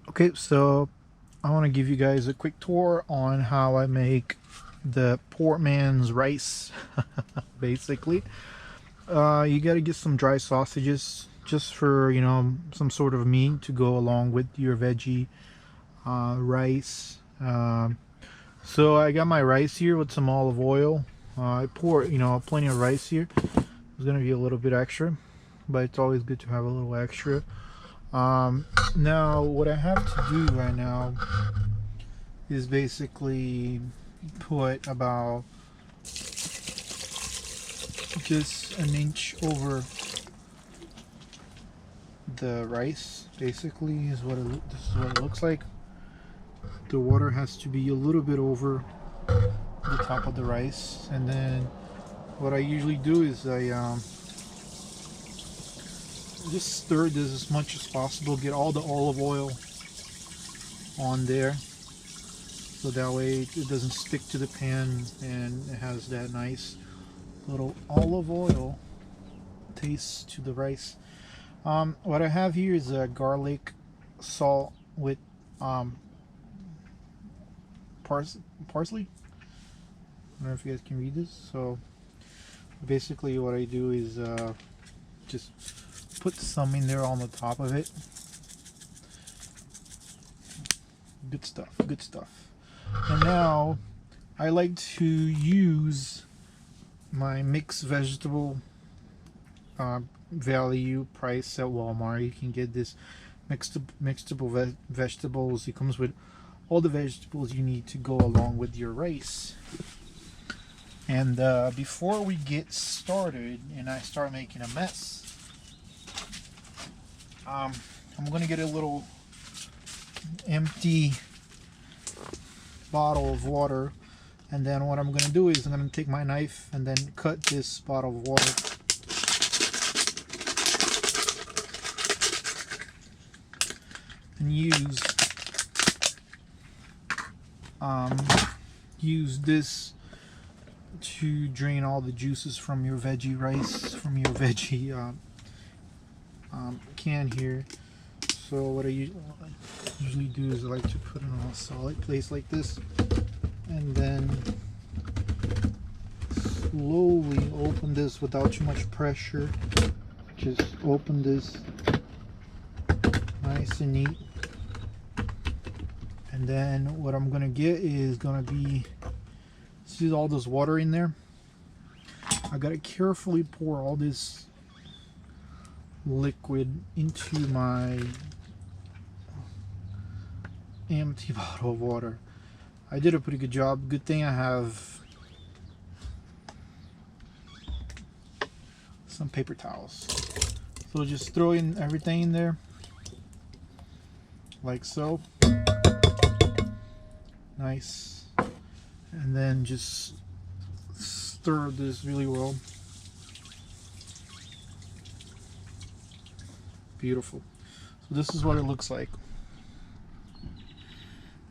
Okay, so I want to give you guys a quick tour on how I make the poor man's rice. Basically, you got to get some dry sausages just for some sort of meat to go along with your veggie rice. So I got my rice here with some olive oil. I pour plenty of rice here. It's gonna be a little bit extra, but it's always good to have a little extra. Now what I have to do right now is basically put about just an inch over the rice. Basically, this is what it looks like. The water has to be a little bit over the top of the rice, and then what I usually do is I just stir this as much as possible. Get all the olive oil on there, so that way it doesn't stick to the pan and it has that nice little olive oil taste to the rice. What I have here is garlic, salt with parsley. I don't know if you guys can read this. So basically what I do is just put some in there on the top of it. Good stuff, good stuff. And now I like to use my mixed vegetable value price at Walmart. You can get this mixable vegetables. It comes with all the vegetables you need to go along with your rice. And before we get started and I start making a mess, I'm gonna get a little empty bottle of water, and then what I'm gonna do is I'm gonna take my knife and then cut this bottle of water. And use this to drain all the juices from your veggie rice, from your veggie can here. So what I usually do is I like to put it on a solid place like this, and then slowly open this without too much pressure. Just open this nice and neat. And then what I'm gonna get is gonna be, see all this water in there? I gotta carefully pour all this liquid into my empty bottle of water. I did a pretty good job. Good thing I have some paper towels. So just throw in everything in there like so. Nice. And then just stir this really well. Beautiful. So this is what it looks like.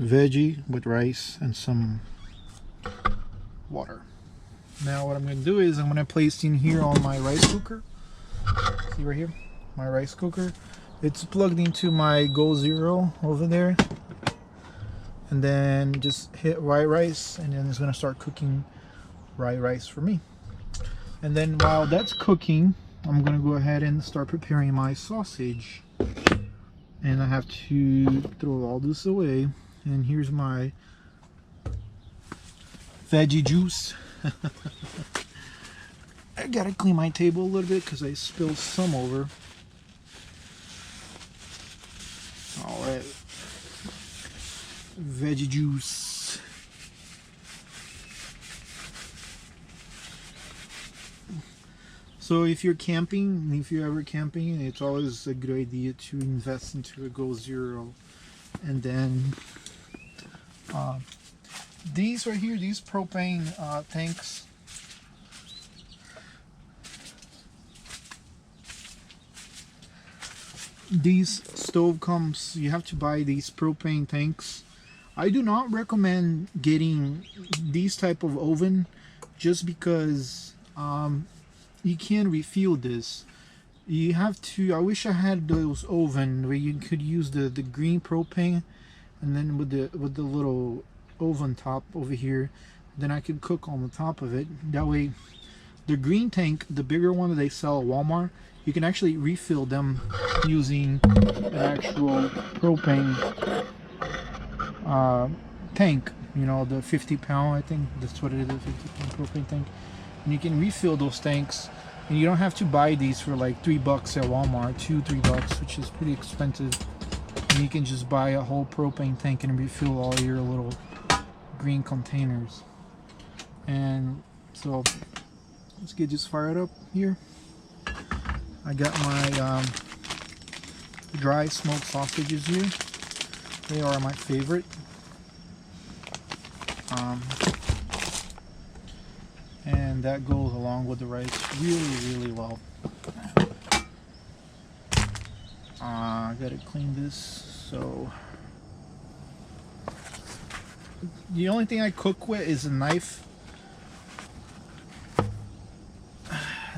Veggie with rice and some water. Now what I'm going to do is I'm going to place in here on my rice cooker. See right here? My rice cooker. It's plugged into my Go Zero over there. And then just hit white rice, and then it's going to start cooking white rice for me. And then while that's cooking, I'm going to go ahead and start preparing my sausage. And I have to throw all this away. And here's my veggie juice. I gotta clean my table a little bit because I spilled some over. Alright. Veggie juice. So if you're camping, if you're ever camping, it's always a good idea to invest into a Go Zero. And then these right here, these propane tanks, these stove comes, you have to buy these propane tanks. I do not recommend getting these type of oven just because you can refuel this. You have to, I wish I had those oven where you could use the green propane, and then with the little oven top over here, then I could cook on the top of it. That way the green tank, the bigger one that they sell at Walmart, you can actually refill them using an actual propane tank, you know, the 50-pound, I think that's what it is, a 50-pound propane tank. And you can refill those tanks, and you don't have to buy these for like $3 at Walmart, $2-3, which is pretty expensive. And you can just buy a whole propane tank and refill all your little green containers. And so let's get this fired up here. I got my dry smoked sausages here. They are my favorite. And that goes along with the rice really well. I gotta clean this. So the only thing I cook with is a knife.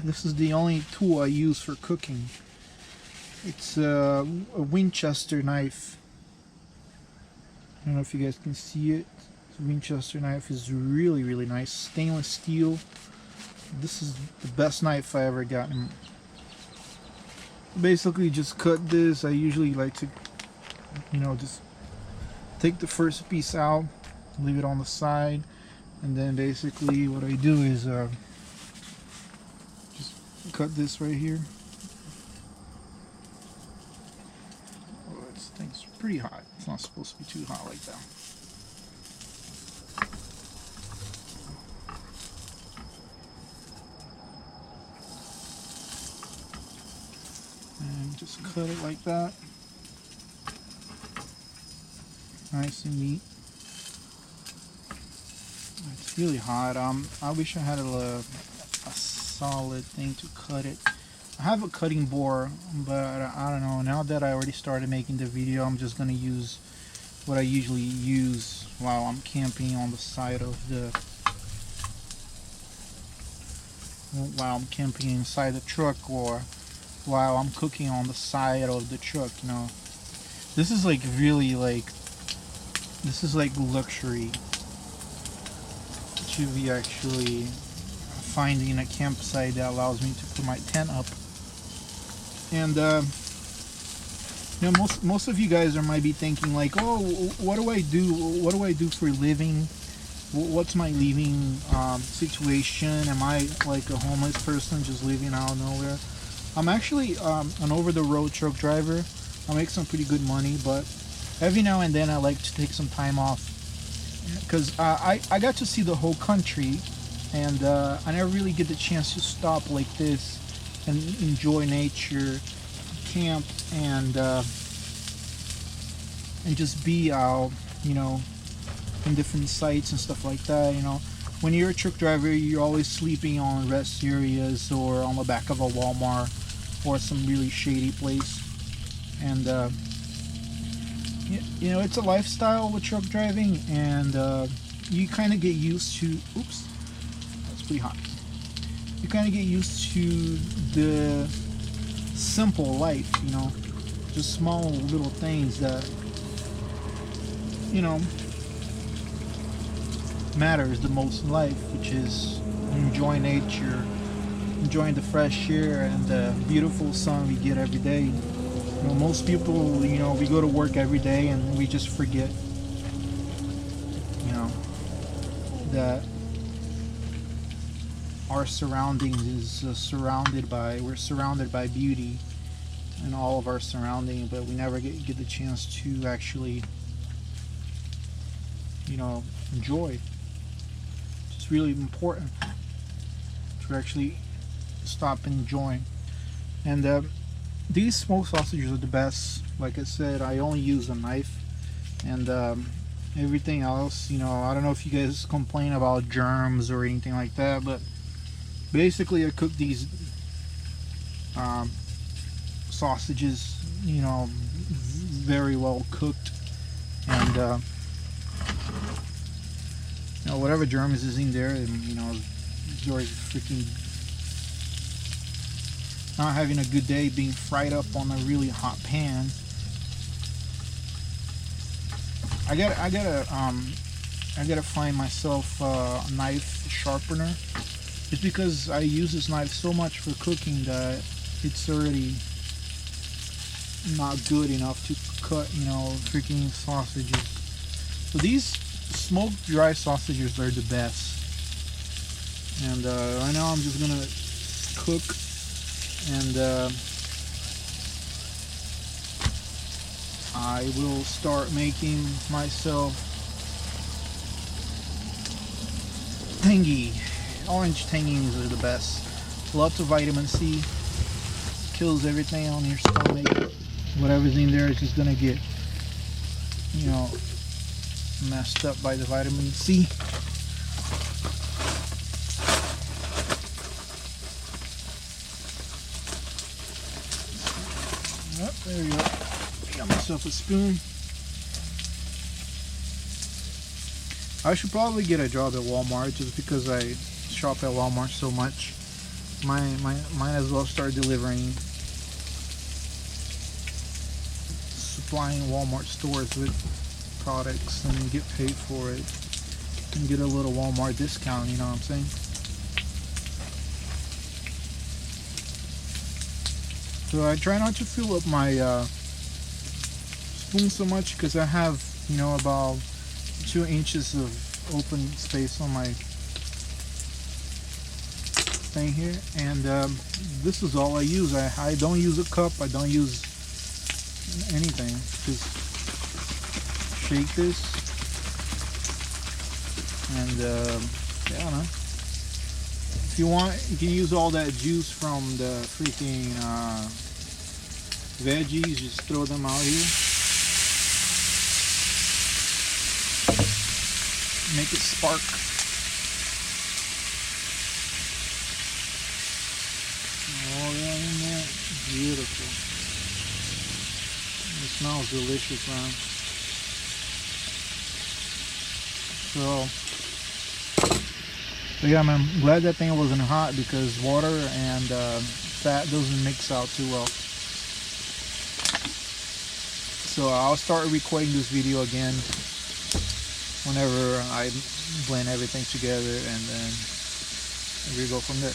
This is the only tool I use for cooking. It's a Winchester knife. I don't know if you guys can see it. The Winchester knife is really nice. Stainless steel. This is the best knife I ever gotten. Basically just cut this. I usually like to, you know, just take the first piece out, leave it on the side, and then basically what I do is just cut this right here. Oh, this thing's pretty hot. It's not supposed to be too hot like that. And just cut it like that. Nice and neat. It's really hot. I wish I had a solid thing to cut it. I have a cutting board, but I don't know. Now that I already started making the video, I'm just gonna use what I usually use while I'm camping on the side of the inside the truck, or while I'm cooking on the side of the truck. You know, this is like really like, this is like luxury to be actually finding a campsite that allows me to put my tent up. And you know, most of you guys might be thinking like, oh, what do I do for a living? What's my living situation? Am I like a homeless person just living out of nowhere? I'm actually an over-the-road truck driver. I make some pretty good money, but every now and then I like to take some time off, because I got to see the whole country, and I never really get the chance to stop like this and enjoy nature, camp, and just be out, you know, in different sites and stuff like that. You know, when you're a truck driver, you're always sleeping on rest areas or on the back of a Walmart or some really shady place. And you know, it's a lifestyle with truck driving, and you kind of get used to, oops, that's pretty hot. You kind of get used to the simple life, you know, just small little things that, you know, matters the most in life, which is enjoying nature, enjoying the fresh air and the beautiful sun we get every day. You know, most people, you know, we go to work every day and we just forget, you know, that our surroundings is we're surrounded by beauty in all of our surroundings, but we never get the chance to actually, you know, enjoy. It's really important to actually stop enjoying. And these smoked sausages are the best. Like I said, I only use a knife, and everything else, you know, I don't know if you guys complain about germs or anything like that, but basically I cook these sausages, you know, very well cooked, and you know, whatever germs is in there, and you know, it's already freaking not having a good day, being fried up on a really hot pan. I gotta find myself a knife sharpener. It's because I use this knife so much for cooking that it's already not good enough to cut, you know, freaking sausages. So these smoked dry sausages are the best. And right now I'm just gonna cook, and I will start making myself tangy. Orange tangies are the best. Lots of vitamin C. Kills everything on your stomach. Whatever's in there is just gonna get, you know, messed up by the vitamin C. Yep, there you go. Got myself a spoon. I should probably get a job at Walmart just because I shop at Walmart so much. Might as well start delivering, supplying Walmart stores with products and get paid for it and get a little Walmart discount, you know what I'm saying? So I try not to fill up my spoon so much because I have, you know, about 2 inches of open space on my thing here, and this is all I use. I don't use a cup, I don't use anything. Just shake this, and yeah, man. If you want, you can use all that juice from the freaking veggies, just throw them out here. Make it spark. All that in there, beautiful. It smells delicious, man. So yeah, man, I'm glad that thing wasn't hot because water and fat doesn't mix out too well. So I'll start recording this video again whenever I blend everything together, and then we go from there.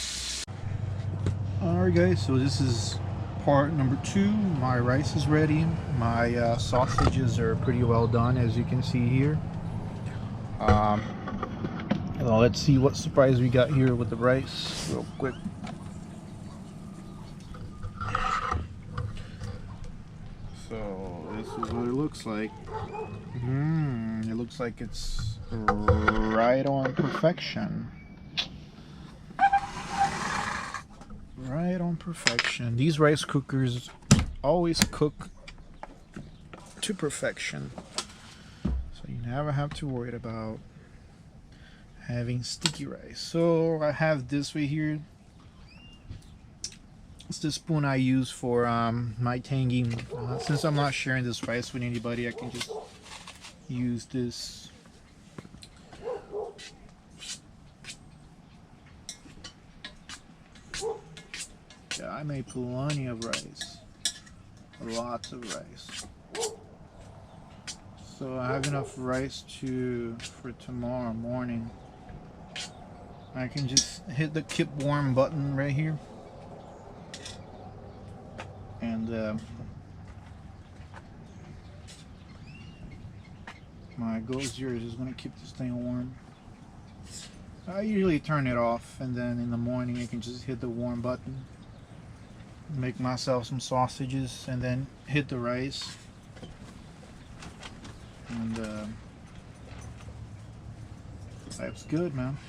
Alright guys, so this is part number 2. My rice is ready. My sausages are pretty well done, as you can see here. Well, let's see what surprise we got here with the rice real quick. So this is what it looks like. It looks like it's right on perfection. Right on perfection. These rice cookers always cook to perfection, so you never have to worry about having sticky rice. So I have this right here. It's the spoon I use for my tanging. Since I'm not sharing this rice with anybody, I can just use this. Yeah, I made plenty of rice. Lots of rice. So I have enough rice for tomorrow morning. I can just hit the keep warm button right here, and my Go-Zero is just gonna keep this thing warm. I usually turn it off, and then in the morning I can just hit the warm button, make myself some sausages, and then hit the rice, and that's good, man.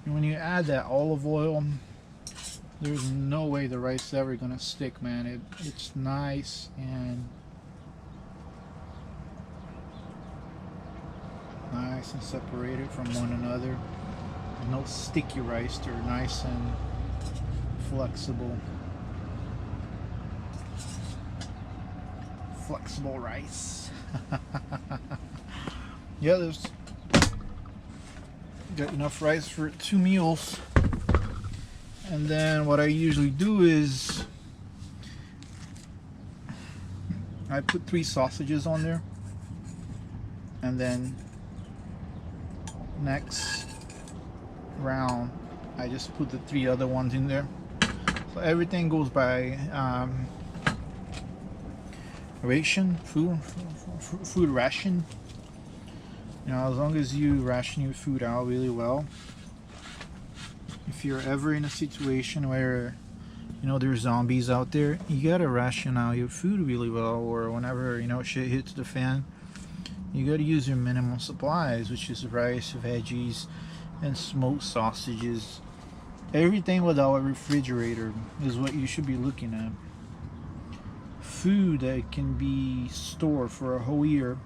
When you add that olive oil, there's no way the rice is ever gonna stick, man. It's nice and separated from one another. There's no sticky rice. They're nice and flexible. flexible rice. Yeah, there's got enough rice for 2 meals. And then what I usually do is I put 3 sausages on there, and then next round I just put the 3 other ones in there. So everything goes by ration, food ration. You know, as long as you ration your food out really well. If you're ever in a situation where, you know, there's zombies out there, you gotta ration out your food really well, or whenever, you know, shit hits the fan, you gotta use your minimum supplies, which is rice, veggies, and smoked sausages. Everything without a refrigerator is what you should be looking at. Food that can be stored for a whole year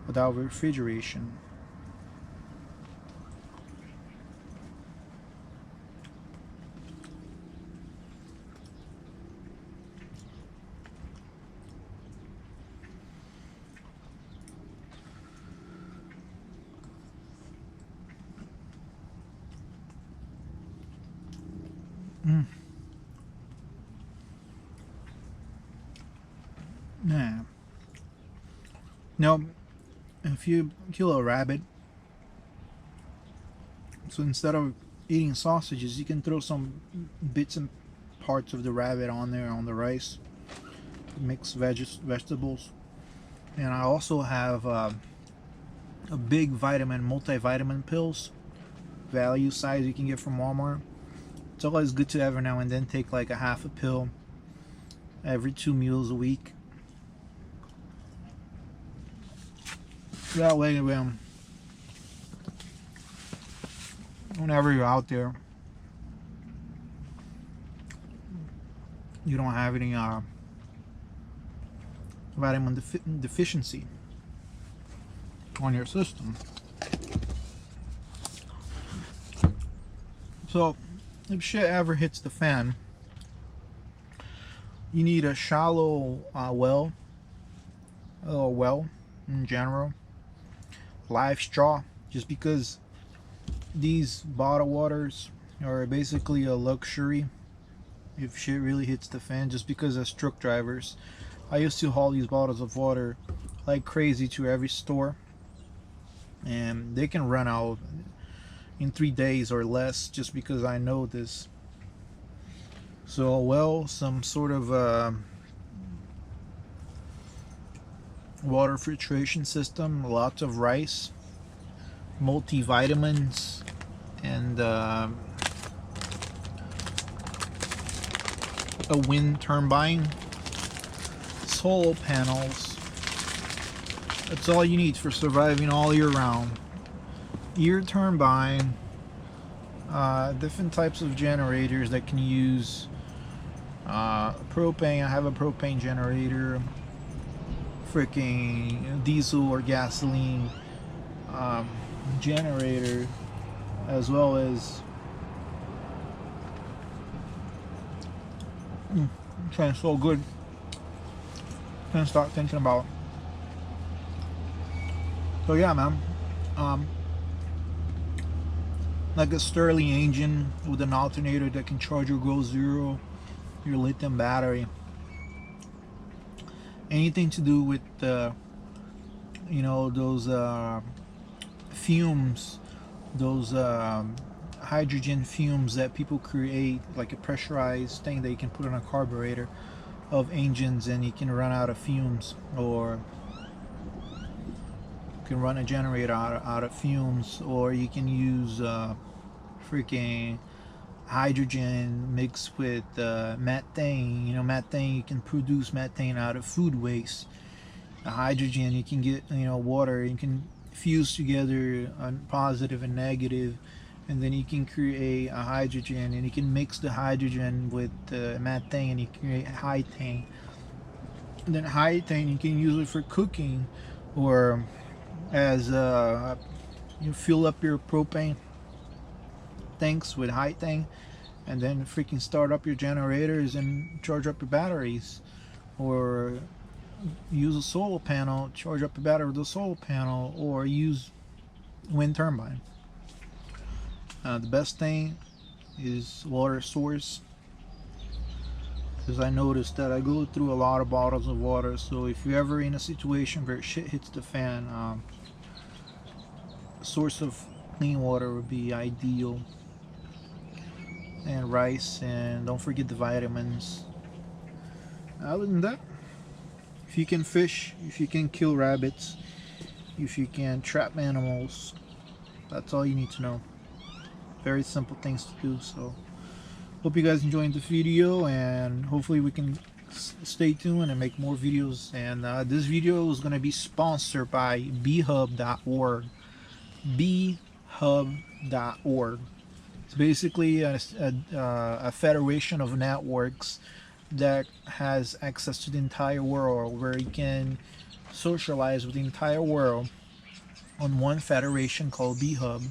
without refrigeration. Yeah. Now, if you kill a rabbit, so instead of eating sausages, you can throw some bits and parts of the rabbit on there on the rice. Mix vegetables. And I also have a big multivitamin pills, value size you can get from Walmart. It's always good to every now and then take like a half a pill every 2 meals a week. That way, whenever you're out there, you don't have any vitamin deficiency on your system. So, if shit ever hits the fan, you need a shallow well in general. Live straw, just because these bottled waters are basically a luxury if shit really hits the fan, just because as truck drivers I used to haul these bottles of water like crazy to every store, and they can run out in 3 days or less, just because I know this. So, well, some sort of water filtration system, lots of rice, multivitamins, and a wind turbine, solar panels. That's all you need for surviving all year round. Ear turbine, different types of generators that can use propane. I have a propane generator, freaking diesel or gasoline generator, as well as trying so good. Can't stop thinking about. So yeah, man. Like a Sterling engine with an alternator that can charge or go zero your lithium battery. Anything to do with you know, those fumes, those hydrogen fumes that people create, like a pressurized thing that you can put on a carburetor of engines, and you can run out of fumes, or you can run a generator out of fumes, or you can use freaking hydrogen mixed with methane. You know, methane, you can produce methane out of food waste. Hydrogen, you can get, you know, water, you can fuse together a positive and negative, and then you can create a hydrogen, and you can mix the hydrogen with methane, and you can create hydrogen. And then hydrogen, you can use it for cooking, or as you fill up your propane tanks with hydrogen, and then freaking start up your generators and charge up your batteries. Or use a solar panel, charge up a battery with a solar panel, or use wind turbine. The best thing is water source, because I noticed that I go through a lot of bottles of water. So if you're ever in a situation where shit hits the fan, a source of clean water would be ideal. And rice, and don't forget the vitamins. Other than that, if you can fish, if you can kill rabbits, if you can trap animals, that's all you need to know. Very simple things to do. So hope you guys enjoyed this video, and hopefully we can stay tuned and make more videos. And this video is going to be sponsored by beehub.org. beehub.org. It's basically a federation of networks that has access to the entire world, where you can socialize with the entire world on one federation called beehub,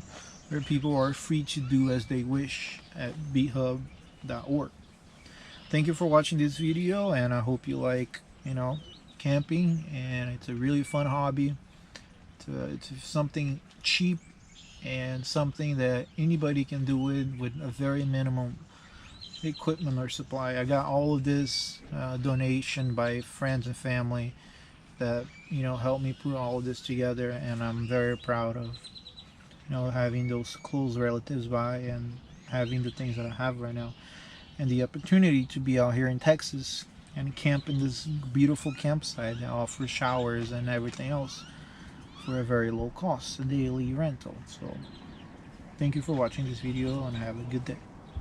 where people are free to do as they wish at beehub.org. Thank you for watching this video, and I hope you like, camping, and it's a really fun hobby. It's something cheap and something that anybody can do it with a very minimum equipment or supply. I got all of this donation by friends and family that helped me put all of this together, and I'm very proud of having those close relatives by and having the things that I have right now, and the opportunity to be out here in Texas and camp in this beautiful campsite that offers showers and everything else for a very low cost, a daily rental. So thank you for watching this video, and have a good day.